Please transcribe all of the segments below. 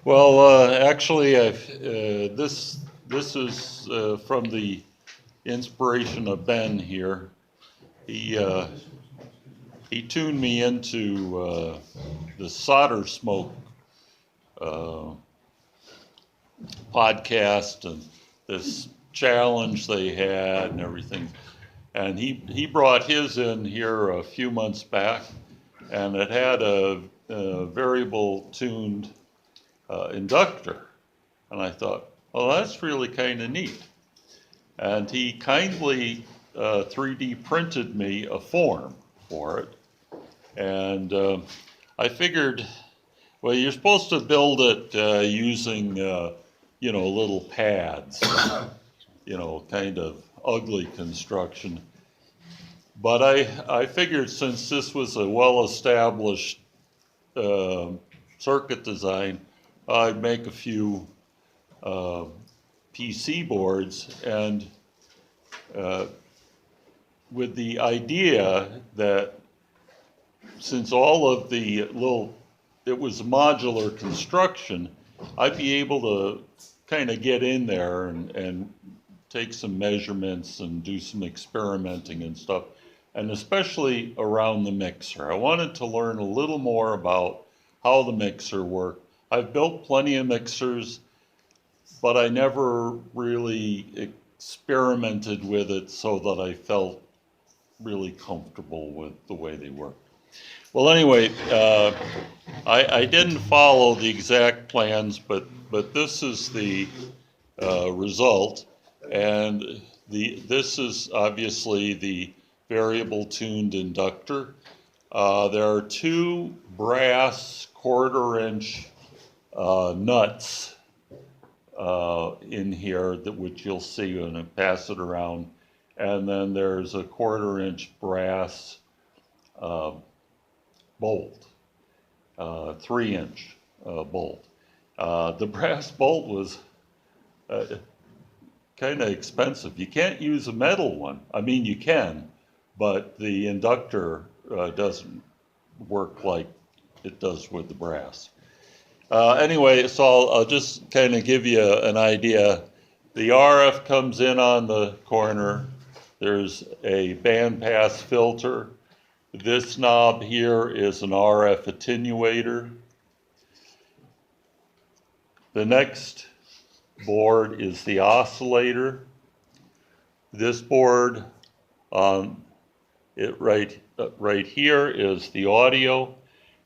Well, actually, this is from the inspiration of Ben here. He he tuned me into the SolderSmoke uh, podcast and this challenge they had and everything. And he brought his in here a few months back, and it had a variable tuned inductor. And I thought, oh, that's really kind of neat. And he kindly 3D printed me a form for it. And I figured, well, you're supposed to build it using, little pads, kind of ugly construction. But I figured since this was a well-established circuit design, I'd make a few PC boards, and with the idea that since all of the it was modular construction, I'd be able to kind of get in there and take some measurements and do some experimenting and stuff, and especially around the mixer. I wanted to learn a little more about how the mixer worked. I've built plenty of mixers, but I never really experimented with it so that I felt really comfortable with the way they work. Well, anyway, I didn't follow the exact plans, but this is the result, and this is obviously the variable tuned inductor. There are two brass 1/4-inch nuts in here which you'll see when I pass it around, and then there's a 1/4-inch brass bolt, 3-inch bolt. The brass bolt was kind of expensive. You can't use a metal one. I mean, you can, but the inductor doesn't work like it does with the brass. Anyway, so I'll just kind of give you an idea. The RF comes in on the corner. There's a bandpass filter. This knob here is an RF attenuator. The next board is the oscillator. This board right here is the audio,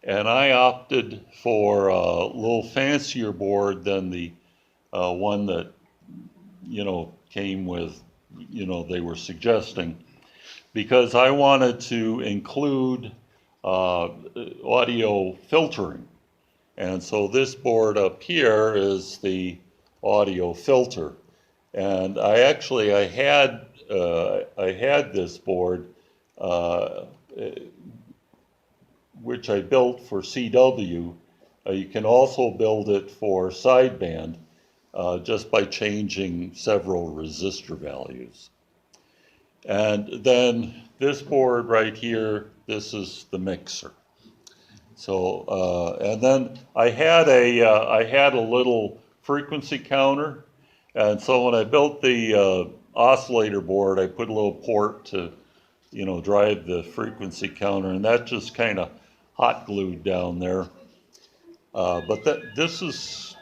and I opted for a little fancier board than the one that came with they were suggesting, because I wanted to include audio filtering. And so this board up here is the audio filter. And I had this board, which I built for CW. You can also build it for sideband just by changing several resistor values. And then this board right here, this is the mixer. So, and then I had a little frequency counter, and so when I built the oscillator board, I put a little port to, drive the frequency counter, and that just kind of hot glued down there. But this is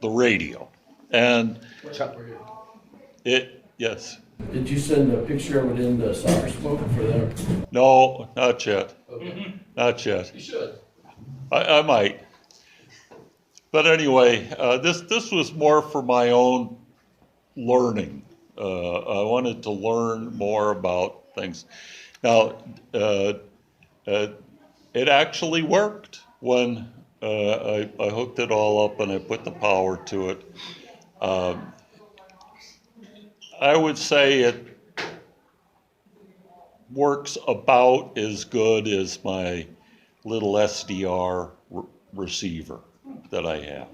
the radio, and yes. Did you send a picture of it in the SolderSmoke for them? No, not yet. Okay. Not yet. You should. I might. But anyway, this was more for my own learning. I wanted to learn more about things. Now, it actually worked when I hooked it all up and I put the power to it. I would say it works about as good as my little SDR receiver that I have.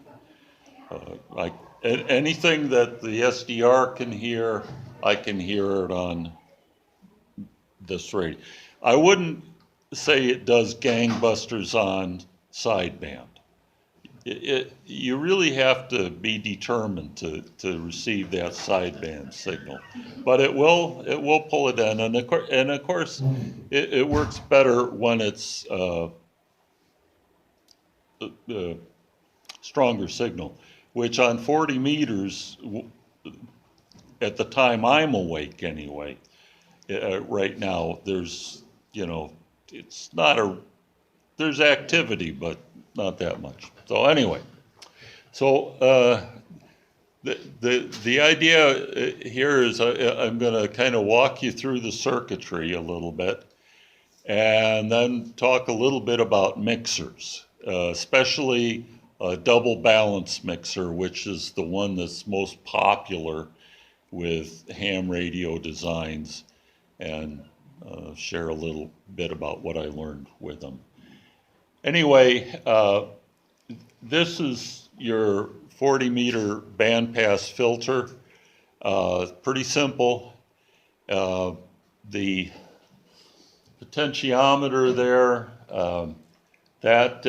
Anything that the SDR can hear, I can hear it on this radio. I wouldn't say it does gangbusters on sideband. you really have to be determined to receive that sideband signal, but it will pull it in, and of course it works better when it's stronger signal, which on 40 meters at the time I'm awake anyway. Right now there's it's not there's activity, but not that much. So anyway, the idea here is I'm going to kind of walk you through the circuitry a little bit, and then talk a little bit about mixers, especially a double balance mixer, which is the one that's most popular with ham radio designs, and share a little bit about what I learned with them. Anyway, this is your 40-meter bandpass filter. Pretty simple. The potentiometer there, that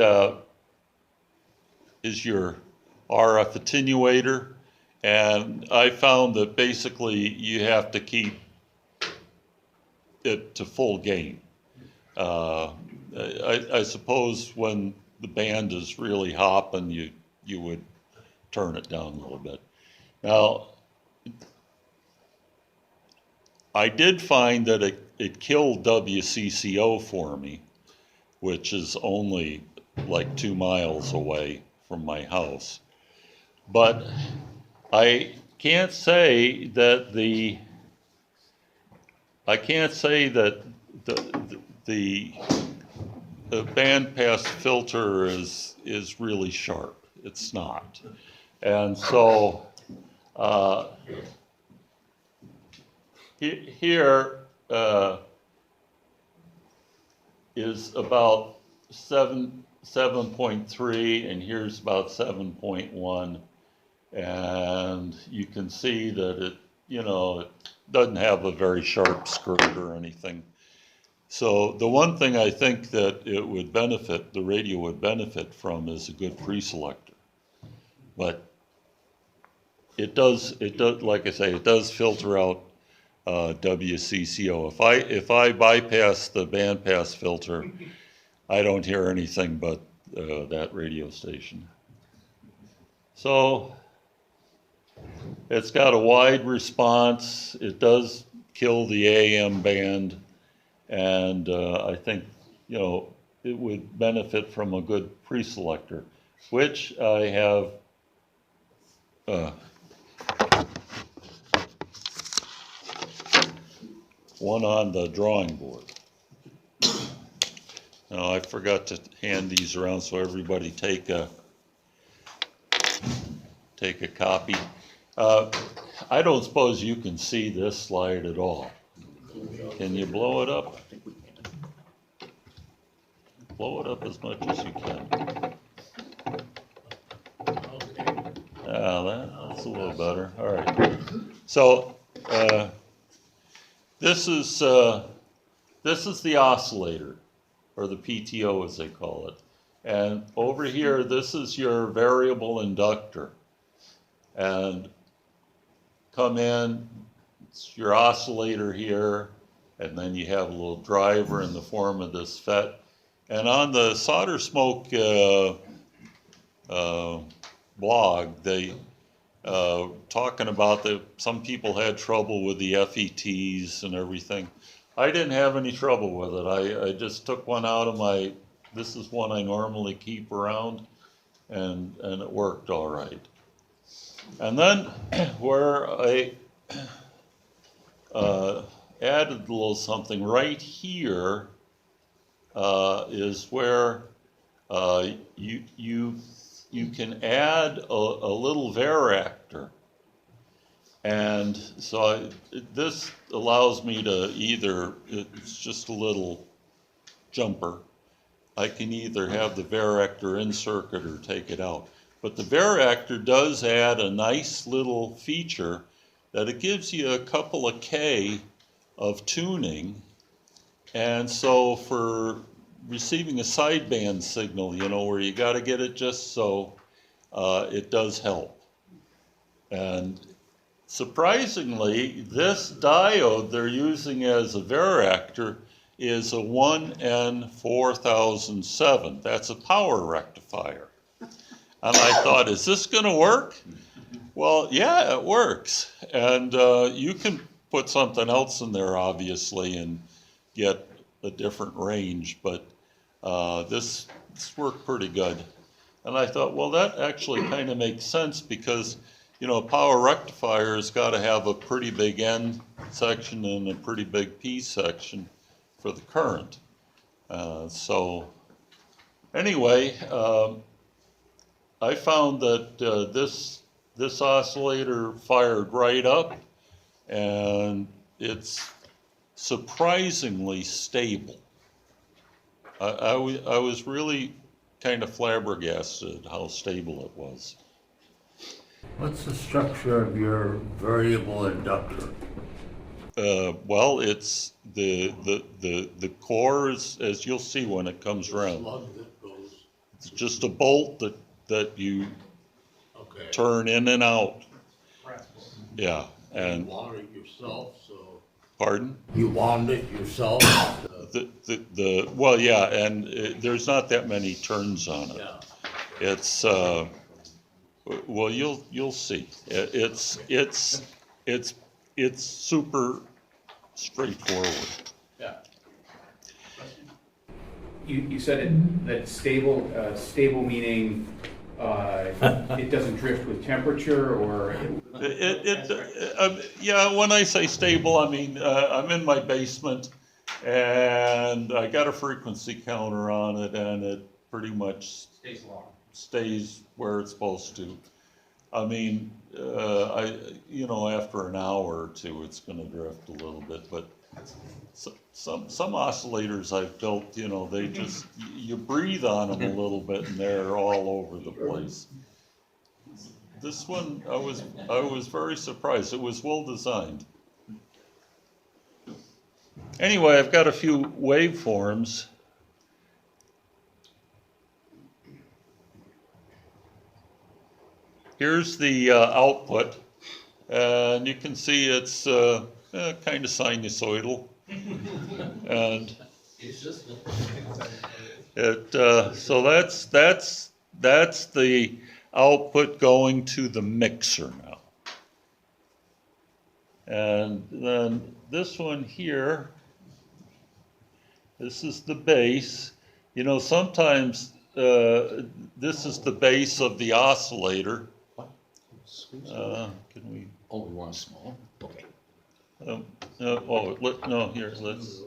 is your RF attenuator, and I found that basically you have to keep it to full gain. I suppose when the band is really hopping, you would turn it down a little bit. Now, I did find that it killed WCCO for me, which is only like 2 miles away from my house. But I can't say that the bandpass filter is really sharp. It's not. And so here is about 7.3, and here's about 7.1, and you can see that it doesn't have a very sharp skirt or anything. So the one thing I think that the radio would benefit from is a good pre-selector. But it does, like I say, it does filter out WCCO. If I bypass the bandpass filter, I don't hear anything but that radio station. So it's got a wide response. It does kill the AM band, and I think it would benefit from a good pre-selector, which I have one on the drawing board. Now, I forgot to hand these around, so everybody take a copy. I don't suppose you can see this slide at all. Can you blow it up? Blow it up as much as you can. That's a little better. All right. So this is the oscillator, or the PTO as they call it. And over here, this is your variable inductor. And come in, it's your oscillator here, and then you have a little driver in the form of this FET. And on the SolderSmoke blog, they talking about that some people had trouble with the FETs and everything. I didn't have any trouble with it. I just took one out of this is one I normally keep around, and it worked all right. And then where I added a little something right here is where you can add a little varactor. And so this allows me to it's just a little jumper. I can either have the varactor in circuit or take it out. But the varactor does add a nice little feature that it gives you a couple of K of tuning. And so for receiving a sideband signal, where you got to get it just so, it does help. And surprisingly, this diode they're using as a varactor is a 1N4007. That's a power rectifier. And I thought, is this going to work? Well, yeah, it works. And you can put something else in there, obviously, and get a different range, but this worked pretty good. And I thought, well, that actually kind of makes sense because, you know, a power rectifier has got to have a pretty big N section and a pretty big P section for the current. So anyway, I found that this oscillator fired right up, and it's surprisingly stable. I was really kind of flabbergasted how stable it was. What's the structure of your variable inductor? Well, it's the core is, as you'll see when it comes around. Slug that goes, It's just a bolt that you okay. turn in and out. Yeah, You and wound it yourself, so. pardon? You wound it yourself? Well, yeah, and there's not that many turns on it. Yeah. It's well, you'll see. It's super straightforward. Yeah. You said that stable meaning it doesn't drift with temperature, or Yeah, when I say stable, I mean I'm in my basement and I got a frequency counter on it, and it pretty much stays where it's supposed to. I mean, after an hour or two, it's going to drift a little bit, but some oscillators I've built, they just, you breathe on them a little bit and they're all over the place. This one, I was very surprised. It was well designed. Anyway, I've got a few waveforms. Here's the output, and you can see it's kind of sinusoidal, and so that's the output going to the mixer now. And then this one here, this is the base. Sometimes this is the base of the oscillator. Can we? Oh, we want small? Okay. No, here, let's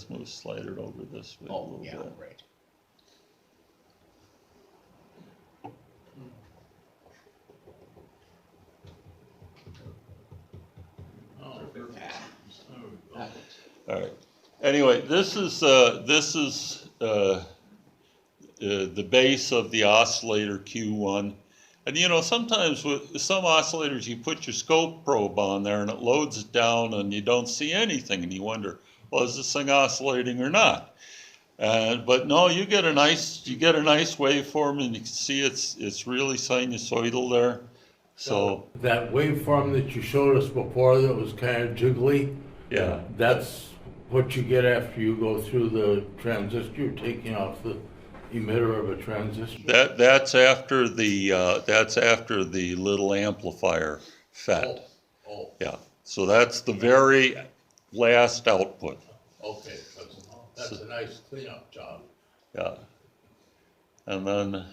move, slide it over this way a Oh, little yeah, bit. right. All right. Anyway, this is the base of the oscillator Q1. And sometimes with some oscillators, you put your scope probe on there and it loads it down and you don't see anything, and you wonder, well, is this thing oscillating or not? But no, you get a nice waveform, and you can see it's really sinusoidal there. So That waveform that you showed us before that was kind of jiggly, yeah, that's what you get after you go through the transistor, you're taking off the emitter of a transistor. that's after the little amplifier FET. Oh, Yeah, so that's the very last output. okay, that's a nice cleanup job. Yeah. And then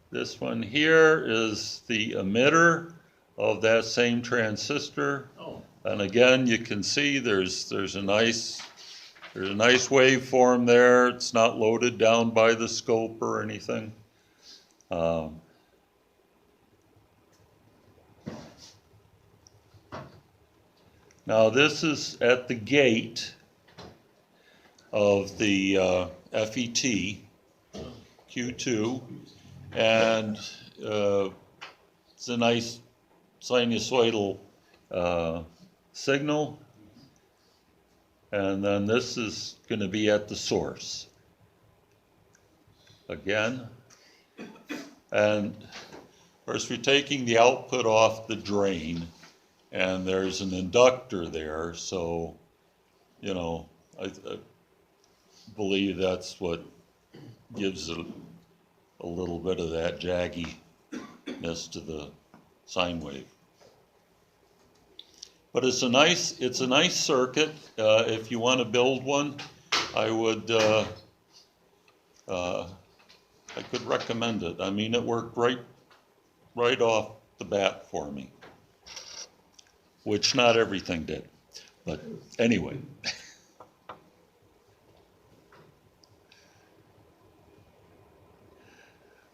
this one here is the emitter of that same transistor. Oh, And again, you can see there's a nice waveform there. It's not loaded down by the scope or anything. Now this is at the gate of the FET Q2, and it's a nice sinusoidal signal. And then this is going to be at the source. Again, And of course, we're taking the output off the drain, and there's an inductor there, so, you know, I believe that's what gives it a little bit of that jagginess to the sine wave. But it's a nice circuit. If you want to build one, I would, I could recommend it. I mean, it worked right off the bat for me, which not everything did. But anyway.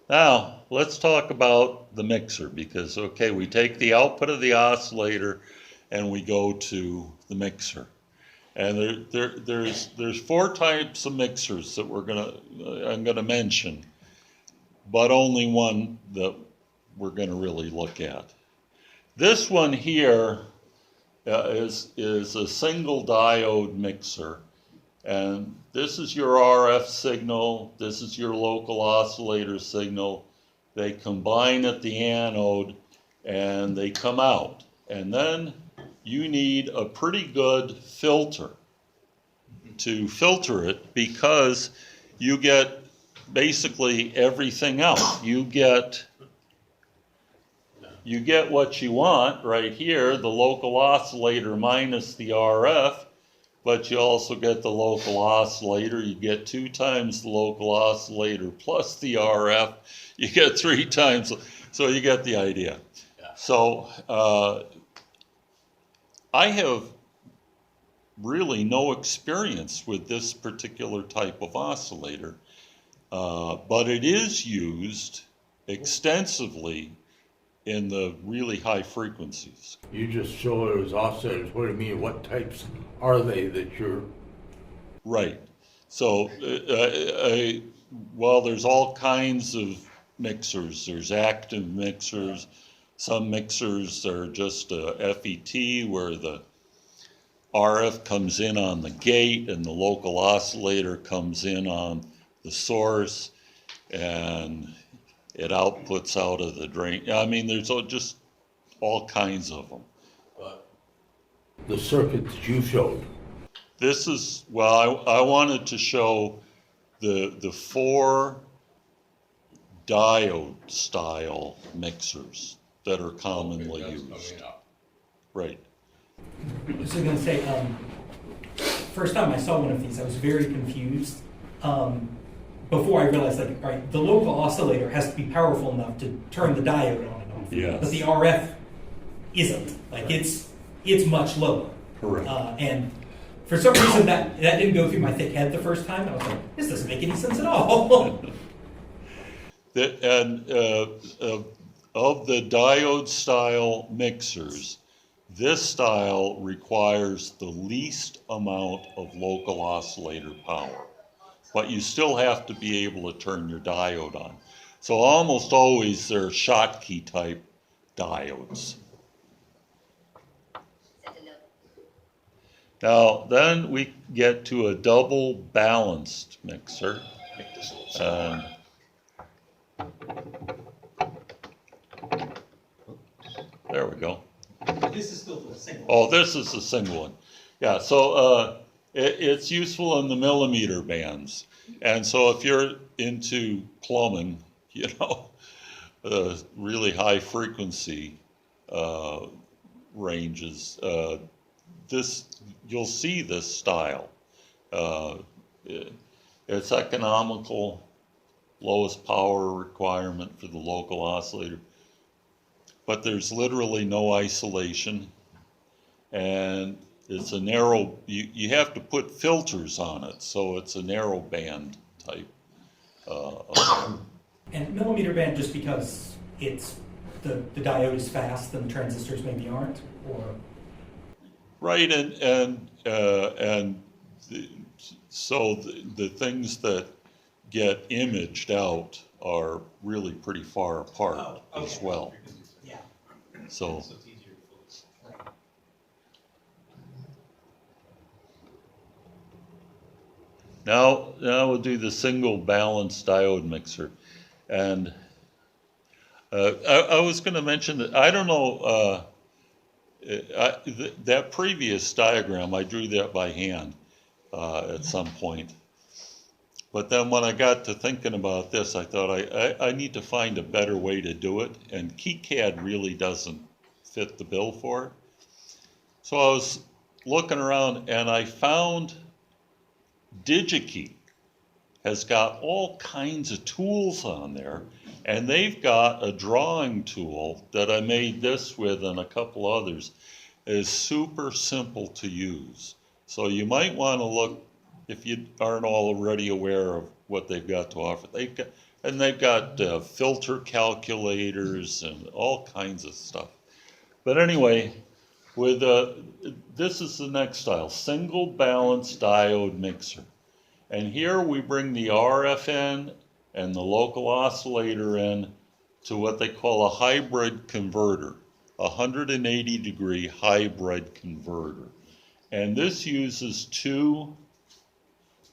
Now, let's talk about the mixer because, okay, we take the output of the oscillator and we go to the mixer. And there's 4 types of mixers that I'm gonna mention, but only one that we're gonna really look at. This one here is a single diode mixer. And this is your RF signal, this is your local oscillator signal. They combine at the anode and they come out. And then you need a pretty good filter to filter it because you get basically everything out. You get what you want right here, the local oscillator minus the RF. But you also get the local oscillator. You get 2 times the local oscillator plus the RF. You get 3 times, so you get the idea. Yeah. So I have really no experience with this particular type of oscillator, but it is used extensively in the really high frequencies. You just showed it was oscillators. What do you mean? What types are they that you're? Right. So, well, there's all kinds of mixers. There's active mixers. Some mixers are just a FET where the RF comes in on the gate and the local oscillator comes in on the source and it outputs out of the drain. I mean, there's just all kinds of them. But the circuits you showed. This is, well, I wanted to show the 4 diode style mixers that are commonly used. Right. I was going to say, first time I saw one of these, I was very confused. Before I realized, like, all right, the local oscillator has to be powerful enough to turn the diode on and off. Yes. But the RF isn't. Like, it's much lower. Correct. And for some reason, that didn't go through my thick head the first time. I was like, this doesn't make any sense at all. Of the diode style mixers, this style requires the least amount of local oscillator power, but you still have to be able to turn your diode on. So almost always they're Schottky type diodes. Now then we get to a double balanced mixer. Make this a little smaller. There we go. This is still the single. Oh, this is the single one. Yeah, so it's useful in the millimeter bands. And so if you're into plumbing, you know, really high frequency ranges, you'll see this style. It's economical, lowest power requirement for the local oscillator. But there's literally no isolation, and it's a narrow, you have to put filters on it, so it's a narrow band type. And millimeter band just because it's the diode is fast and the transistors maybe aren't, or? Right, so the things that get imaged out are really pretty far apart as well. Yeah. So it's easier to focus. now we'll do the single balanced diode mixer, and I was gonna mention that, I don't know, that previous diagram, I drew that by hand, at some point. But then when I got to thinking about this, I thought I need to find a better way to do it, and KiCad really doesn't fit the bill for it. So I was looking around and I found DigiKey has got all kinds of tools on there, and they've got a drawing tool that I made this with and a couple others. Is super simple to use. So you might want to look, if you aren't already aware of what they've got to offer. They've got filter calculators and all kinds of stuff. But anyway, with this is the next style, single balance diode mixer. And here we bring the RF in and the local oscillator in to what they call a hybrid converter, a 180-degree hybrid converter. And this uses two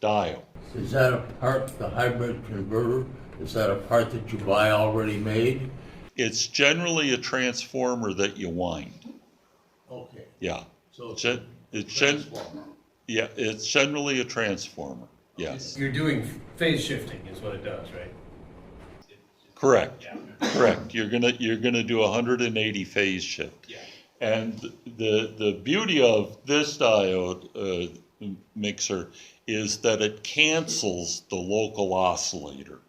diodes. Is that a part, the hybrid converter, is that a part that you buy already made? It's generally a transformer that you wind. Okay. Yeah. So it's Gen- it's gen- yeah, it's generally a transformer. Yes. You're doing phase shifting is what it does, right? Correct. Yeah. Correct. You're gonna do 180 phase shift. Yeah. And the beauty of this diode mixer is that it cancels the local oscillator,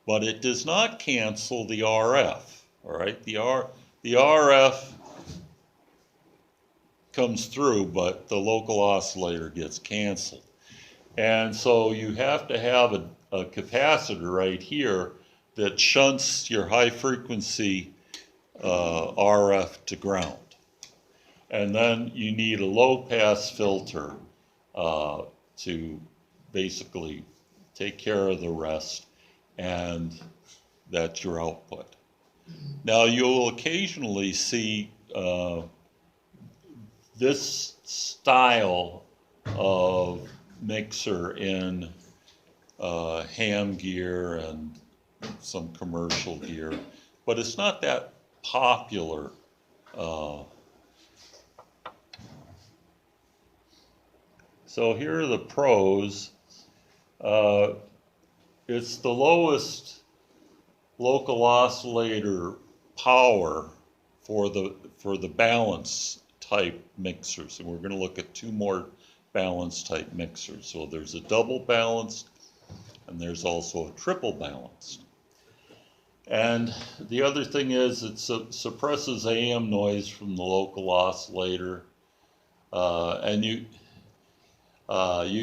but it does not cancel the RF. All right, the RF comes through, but the local oscillator gets canceled. And so you have to have a capacitor right here that shunts your high frequency RF to ground. And then you need a low pass filter to basically take care of the rest, and that's your output. Now you'll occasionally see this style of mixer in ham gear and some commercial gear, but it's not that popular. So here are the pros. It's the lowest local oscillator power for the balance type mixers, and we're going to look at two more balance type mixers. So there's a double balanced, and there's also a triple balanced. And the other thing is it suppresses AM noise from the local oscillator, and you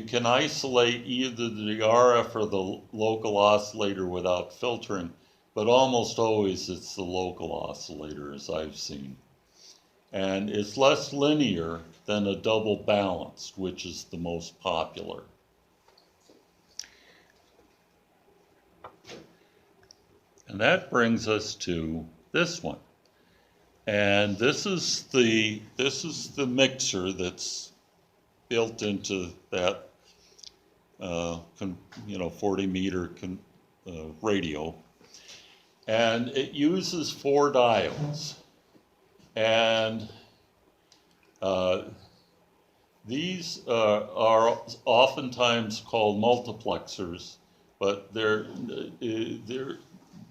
can isolate either the RF or the local oscillator without filtering, but almost always it's the local oscillator, as I've seen. And it's less linear than a double balanced, which is the most popular. And that brings us to this one. And this is the mixer that's built into that 40 meter radio, and it uses 4 diodes, and these are oftentimes called multiplexers, but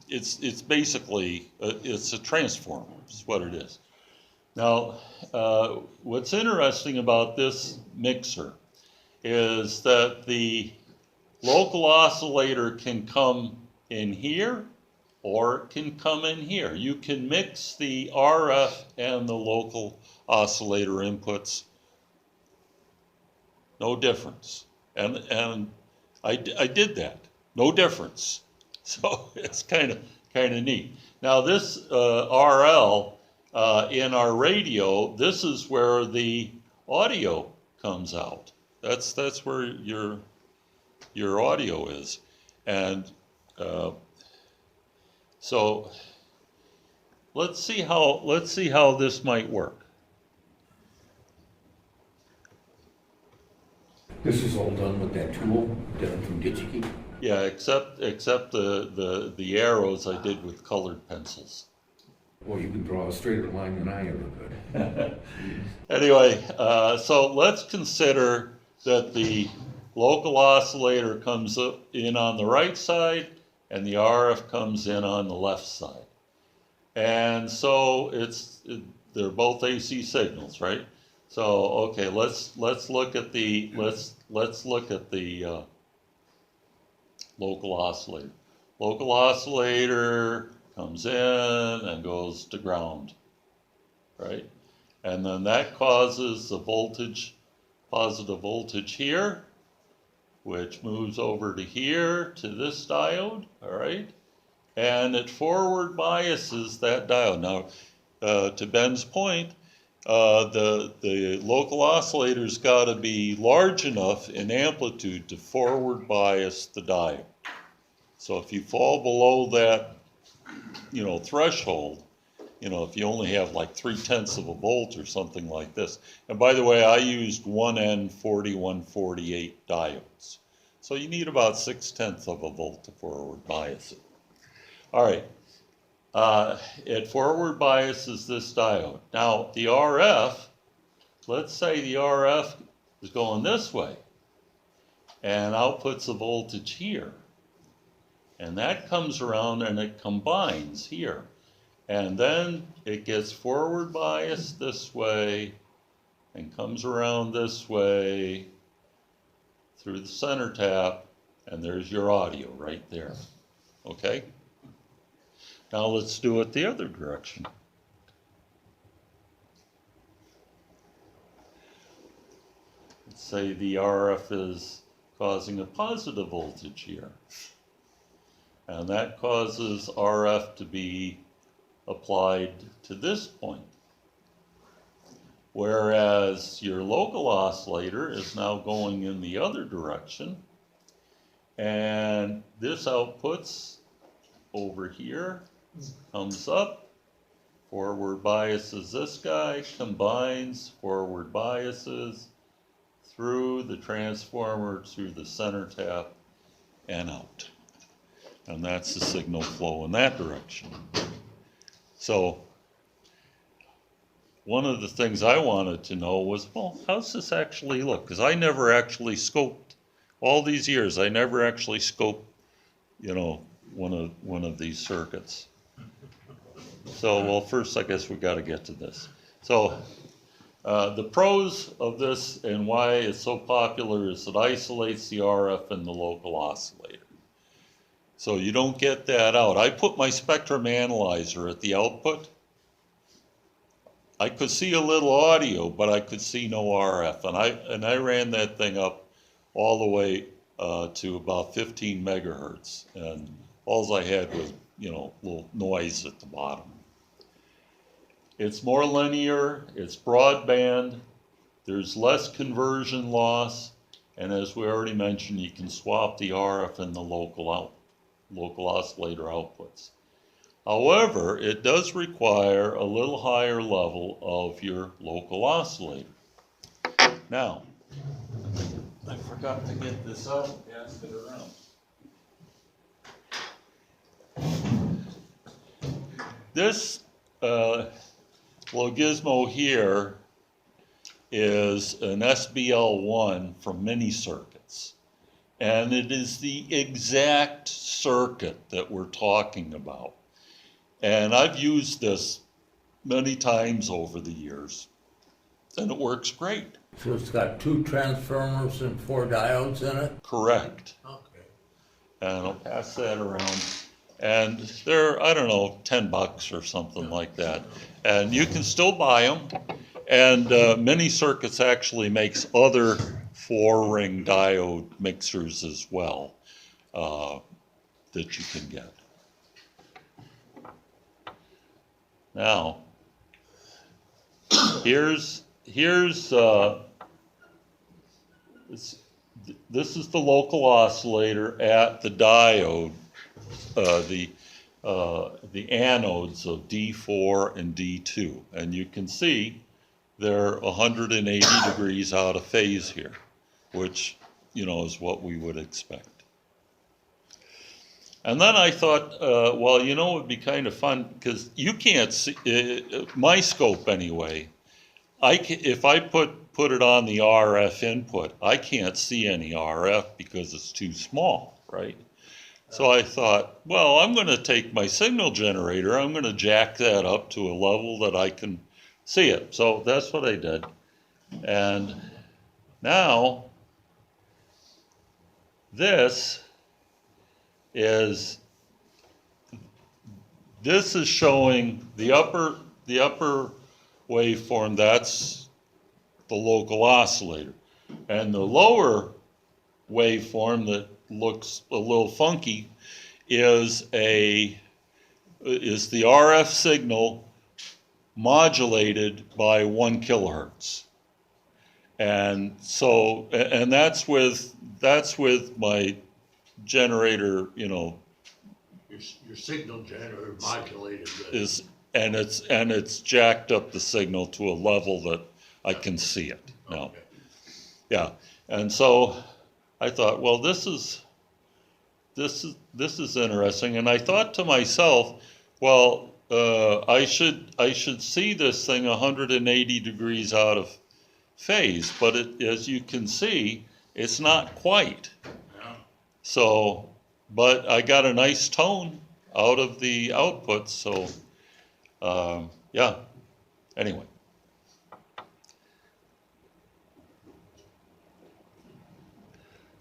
it's basically it's a transformer is what it is. Now, what's interesting about this mixer is that the local oscillator can come in here or it can come in here. You can mix the RF and the local oscillator inputs, no difference. And I did that, no difference. So it's kind of neat. Now this RL, in our radio, this is where the audio comes out. That's where your audio is, and so let's see how this might work. This is all done with that tool done from DigiKey. Yeah, except the arrows I did with colored pencils. Well, you can draw a straighter line than I ever could. Anyway, so let's consider that the local oscillator comes in on the right side and the RF comes in on the left side. And so they're both AC signals, right? So okay, let's look at the local oscillator. Local oscillator comes in and goes to ground, right? And then that causes the voltage, positive voltage here, which moves over to here to this diode, all right? And it forward biases that diode. Now, to Ben's point, the local oscillator's got to be large enough in amplitude to forward bias the diode. So if you fall below that, threshold, if you only have like 0.3 of a volt or something like this. And by the way, I used 1N4148 diodes. So you need about 0.6 of a volt to forward bias it. All right, it forward biases this diode. Now the RF, let's say the RF is going this way and outputs a voltage here. And that comes around and it combines here. And then it gets forward biased this way and comes around this way through the center tap, and there's your audio right there. Okay? Now let's do it the other direction. Let's say the RF is causing a positive voltage here. And that causes RF to be applied to this point. Whereas your local oscillator is now going in the other direction. And this outputs over here, comes up, forward biases this guy, combines, forward biases through the transformer, through the center tap, and out. And that's the signal flow in that direction. So one of the things I wanted to know was, well, how's this actually look? Because I never actually scoped, all these years, I never actually scoped, one of these circuits. So, well, first I guess we got to get to this. So the pros of this and why it's so popular is it isolates the RF and the local oscillator. So you don't get that out. I put my spectrum analyzer at the output. I could see a little audio, but I could see no RF. And I ran that thing up all the way to about 15 megahertz. And all I had was, little noise at the bottom. It's more linear, it's broadband, there's less conversion loss, and as we already mentioned, you can swap the RF and the local oscillator outputs. However, it does require a little higher level of your local oscillator. Now, I forgot to get this out and pass it around. This little gizmo here is an SBL1 from Mini Circuits. And it is the exact circuit that we're talking about. And I've used this many times over the years, and it works great. So it's got 2 transformers and 4 diodes in it? Correct. Okay. And I'll pass that around. And they're, I don't know, $10 or something like that. And you can still buy them. And Mini Circuits actually makes other 4-ring diode mixers as well that you can get. Now, this is the local oscillator at the diode, the anodes of D4 and D2, and you can see they're 180 degrees out of phase here, which is what we would expect. And then I thought, well, you know, it would be kind of fun, because you can't see, my scope anyway, if I put it on the RF input, I can't see any RF because it's too small, right? So I thought, well, I'm going to take my signal generator, I'm going to jack that up to a level that I can see it. So that's what I did. And now, this is showing the upper waveform, that's the local oscillator. And the lower waveform that looks a little funky is the RF signal modulated by 1 kilohertz. And so, and that's with my generator, you know, Your signal generator modulated and it's jacked up the signal to a level that I can see it now. Okay. Yeah, and so I thought, well, this is interesting, and I thought to myself, well, I should see this thing 180 degrees out of phase, but as you can see, it's not quite. Yeah. So, but I got a nice tone out of the output, so, yeah, anyway.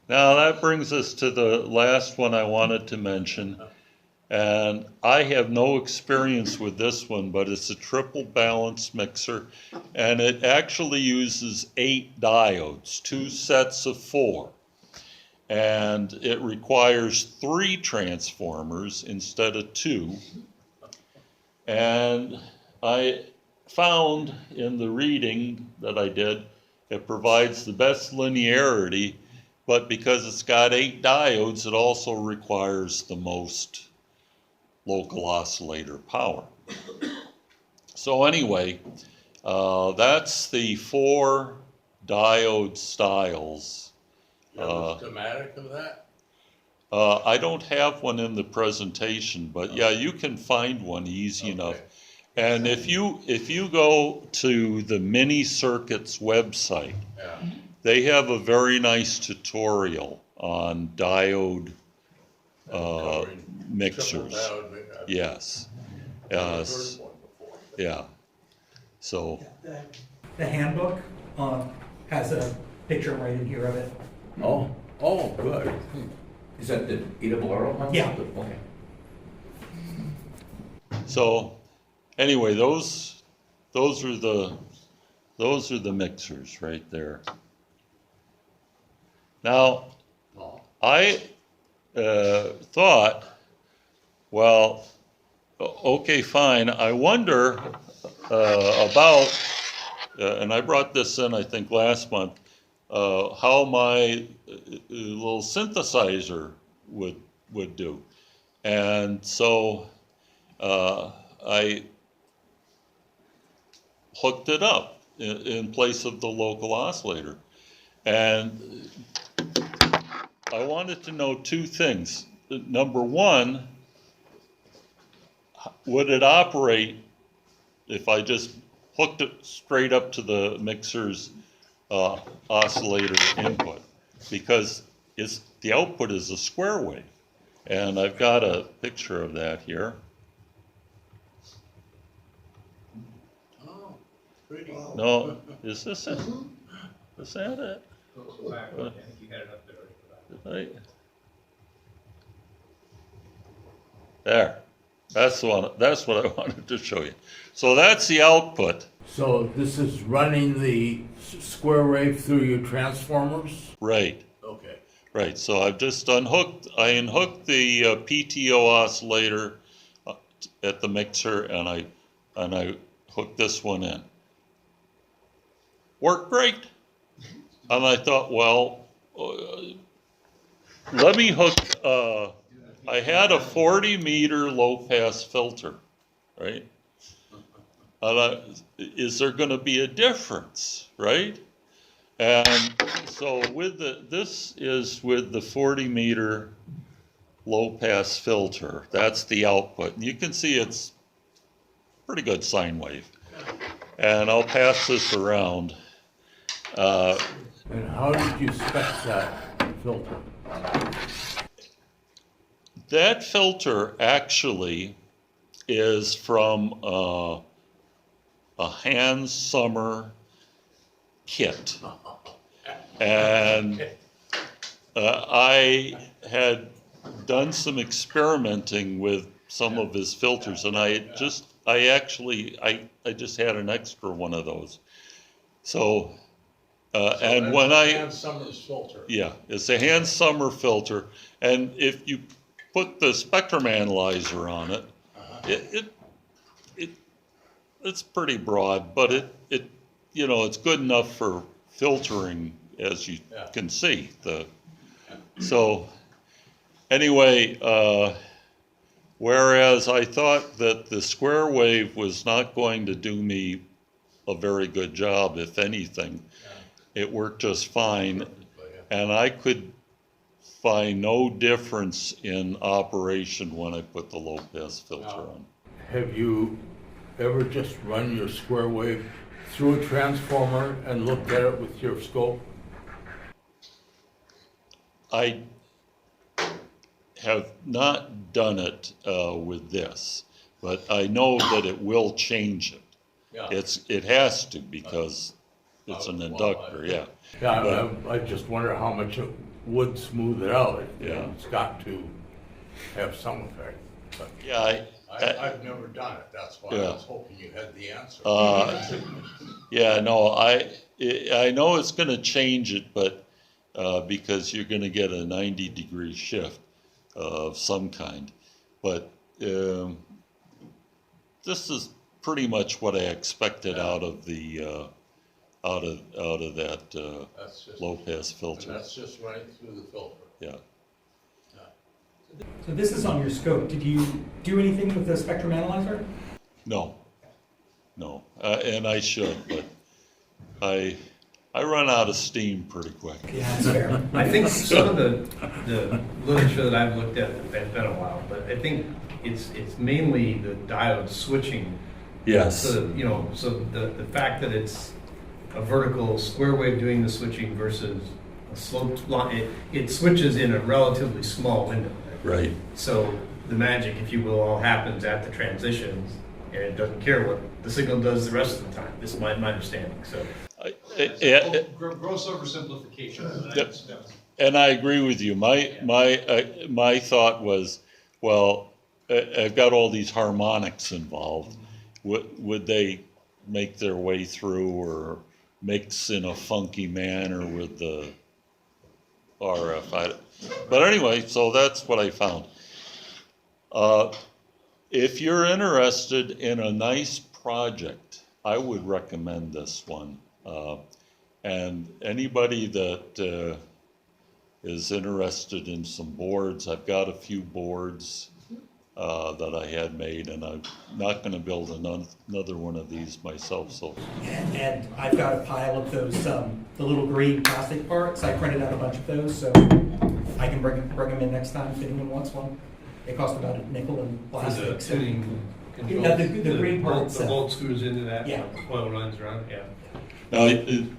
Now that brings us to the last one I wanted to mention, and I have no experience with this one, but it's a triple balance mixer, and it actually uses 8 diodes, 2 sets of 4. And it requires 3 transformers instead of 2. And I found in the reading that I did, it provides the best linearity, but because it's got 8 diodes, it also requires the most local oscillator power. So anyway, that's the 4 diode styles. You have a schematic of that? I don't have one in the presentation, but yeah, you can find one easy enough. And if you go to the Mini Circuits website, Yeah. they have a very nice tutorial on diode Covering mixers. triple diode. Yes. I've heard Yes. of one before. Yeah. So, The handbook has a picture right in here of it. Oh, good. Is that the ERO one? Yeah. Okay. so anyway, those are the mixers right there. Now, Oh. I thought, well, okay, fine. I wonder about, and I brought this in, I think, last month, how my little synthesizer would do. And so I hooked it up in place of the local oscillator. And I wanted to know 2 things. Number one, would it operate if I just hooked it straight up to the mixer's oscillator input? Because the output is a square wave. And I've got a picture of that here. Oh, pretty. No, is this it? Is that it? Go back, I think you had it up there already for that. Right. There. That's the one. That's what I wanted to show you. So that's the output. So this is running the square wave through your transformers? Right. Okay. Right. So I've just unhooked. I unhooked the PTO oscillator at the mixer, and I hooked this one in. Worked great. And I thought, well, let me hook. I had a 40-meter low-pass filter, right? And is there going to be a difference, right? And so this is with the 40-meter low-pass filter. That's the output. And you can see it's pretty good sine wave. And I'll pass this around. And how did you spec that filter? That filter actually is from a Hans Summer kit. And I had done some experimenting with some of his filters, and I just had an extra one of those. So, and when Summer's filter. yeah, it's a Hans Summer filter, and if you put the spectrum analyzer on it, it's pretty broad, but it it's good enough for filtering, as you can see. So anyway, whereas I thought that the square wave was not going to do me a very good job, if anything, it worked just fine, and I could find no difference in operation when I put the low pass filter on. Have you ever just run your square wave through a transformer and looked at it with your scope? I have not done it with this, but I know that it will change it. Yeah. It has to, because it's an inductor, yeah. Yeah, I just wonder how much it would smooth it out. Yeah. It's got to have some effect. But Yeah, I've never done it, that's why Yeah. I was hoping you had the answer. yeah, no, I know it's gonna change it, but, because you're gonna get a 90-degree shift of some kind. But, this is pretty much what I expected out of the, out of that, That's just, low pass and filter, that's just running through the filter. yeah. So this is on your scope. Did you do anything with the spectrum analyzer? No, and I should, but I run out of steam pretty quick. Yeah, that's fair. I think some of the literature that I've looked at, it's been a while, but I think it's mainly the diode switching. Yes. So, so the fact that it's a vertical square wave doing the switching versus a sloped line, it switches in a relatively small window. Right. So the magic, if you will, all happens at the transitions, and it doesn't care what the signal does the rest of the time. This is my understanding, so. Gross oversimplification. Yep. And I agree with you. My thought was, well, I've got all these harmonics involved. Would they make their way through or mix in a funky manner with the RF? But anyway, so that's what I found. If you're interested in a nice project, I would recommend this one. And anybody that is interested in some boards, I've got a few boards that I had made, and I'm not going to build another one of these myself. So, And I've got a pile of those, the little green plastic parts. I printed out a bunch of those, so I can bring them in next time if anyone wants one. They cost about a nickel in plastic. So. Yeah, the green part The itself. bolt screws into that, Yeah. the coil runs around, yeah. now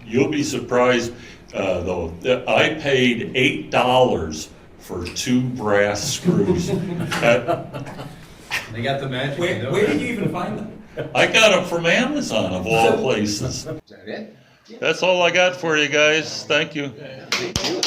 you'll be surprised though. That I paid $8 for 2 brass screws. They got the magic. Where did you even find them? I got them from Amazon, of all places. Is that it? That's all I got for you guys. Thank you. Thank you.